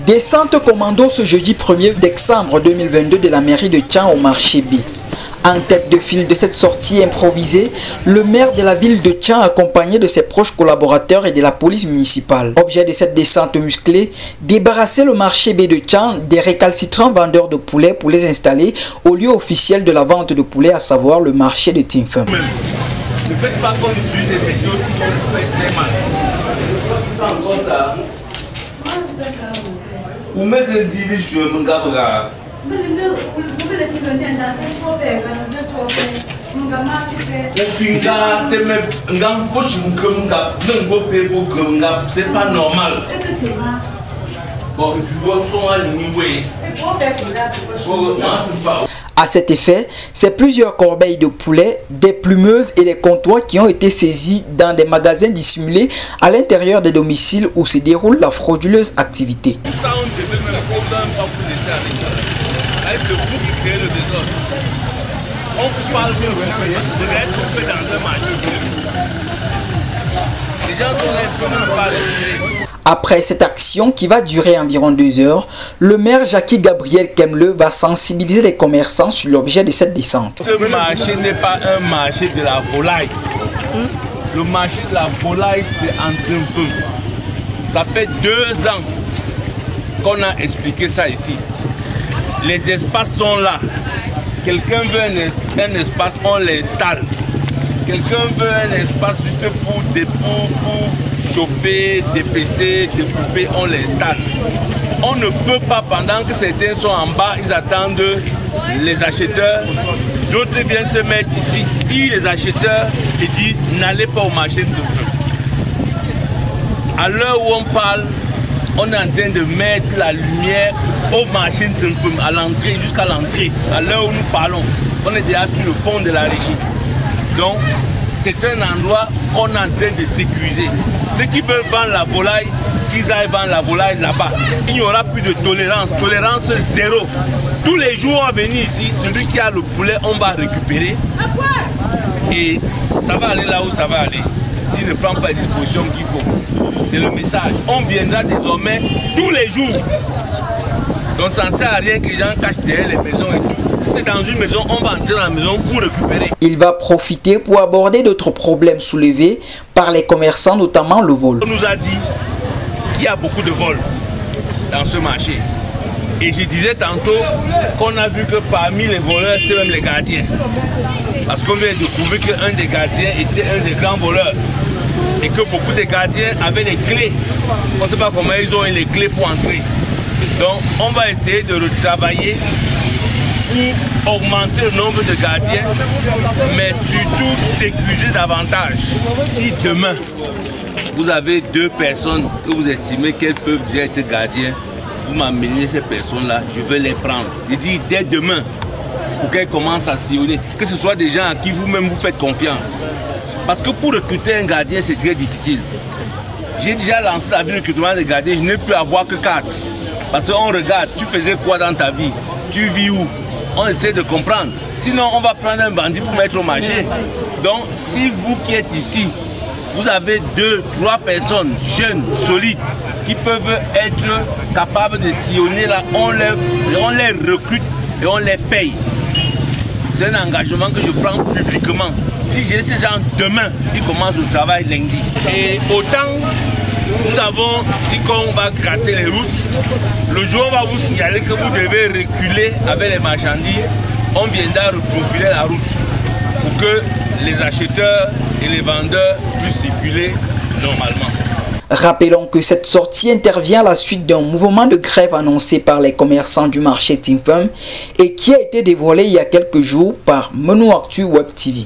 Descente commando ce jeudi 1er décembre 2022 de la mairie de Tchang au marché B. En tête de file de cette sortie improvisée, le maire de la ville de Tchang accompagné de ses proches collaborateurs et de la police municipale. Objet de cette descente musclée, débarrasser le marché B de Tchang des récalcitrants vendeurs de poulets pour les installer au lieu officiel de la vente de poulets, à savoir le marché de Tinfeng. Ne faites pas qu'on utilise des méthodes qui font très mal. Sans comme ça. Vous mettez un divi sur mon gabra. C'est pas normal. Bon, à cet effet, c'est plusieurs corbeilles de poulets, des plumeuses et des comptoirs qui ont été saisis dans des magasins dissimulés à l'intérieur des domiciles où se déroule la frauduleuse activité. Après cette action qui va durer environ 2 heures, le maire Jackie Gabriel Kemle va sensibiliser les commerçants sur l'objet de cette descente. Ce marché n'est pas un marché de la volaille. Le marché de la volaille, c'est en Tinfeng. Ça fait 2 ans qu'on a expliqué ça ici. Les espaces sont là. Quelqu'un veut un espace, on l'installe. Quelqu'un veut un espace juste pour chauffer, dépecer, découper, on l'installe. On ne peut pas, pendant que certains sont en bas, ils attendent les acheteurs. D'autres viennent se mettre ici. Si les acheteurs ils disent n'allez pas au marché de Tinfeng. À l'heure où on parle, on est en train de mettre la lumière au marché de Tinfeng, à l'entrée, jusqu'à l'entrée. À l'heure où nous parlons, on est déjà sur le pont de la régie. Donc, c'est un endroit qu'on est en train de sécuriser. Ceux qui veulent vendre la volaille, qu'ils aillent vendre la volaille là-bas. Il n'y aura plus de tolérance, tolérance zéro. Tous les jours, on va venir ici, celui qui a le poulet, on va récupérer. Et ça va aller là où ça va aller. S'il ne prend pas les dispositions qu'il faut. C'est le message. On viendra désormais tous les jours. Donc ça ne sert à rien que les gens cachent derrière les maisons et tout. C'est dans une maison, on va entrer dans la maison pour récupérer. Il va profiter pour aborder d'autres problèmes soulevés par les commerçants, notamment le vol. On nous a dit qu'il y a beaucoup de vols dans ce marché. Et je disais tantôt qu'on a vu que parmi les voleurs, c'est même les gardiens. Parce qu'on vient de découvrir qu'un des gardiens était un des grands voleurs. Et que beaucoup de gardiens avaient les clés. On ne sait pas comment ils ont eu les clés pour entrer. Donc on va essayer de retravailler pour augmenter le nombre de gardiens, mais surtout sécuriser davantage. Si demain, vous avez 2 personnes que vous estimez qu'elles peuvent déjà être gardiens, vous m'amenez ces personnes-là, je vais les prendre. Je dis dès demain, pour qu'elles commencent à sillonner, que ce soit des gens à qui vous-même vous faites confiance. Parce que pour recruter un gardien, c'est très difficile. J'ai déjà lancé la vie de recrutement des gardiens, je n'ai plus à avoir que 4. Parce qu'on regarde, tu faisais quoi dans ta vie? Tu vis où? On essaie de comprendre. Sinon, on va prendre un bandit pour mettre au marché. Donc, si vous qui êtes ici, vous avez 2, 3 personnes jeunes, solides, qui peuvent être capables de sillonner là, on les recrute et on les paye. C'est un engagement que je prends publiquement. Si j'ai ces gens demain, ils commencent le travail lundi. Et autant nous avons dit qu'on va gratter les routes, le jour où on va vous signaler que vous devez reculer avec les marchandises, on viendra reprofiler la route pour que les acheteurs et les vendeurs puissent circuler normalement. Rappelons que cette sortie intervient à la suite d'un mouvement de grève annoncé par les commerçants du marché Tinfeng et qui a été dévoilé il y a quelques jours par Menouactu Web TV.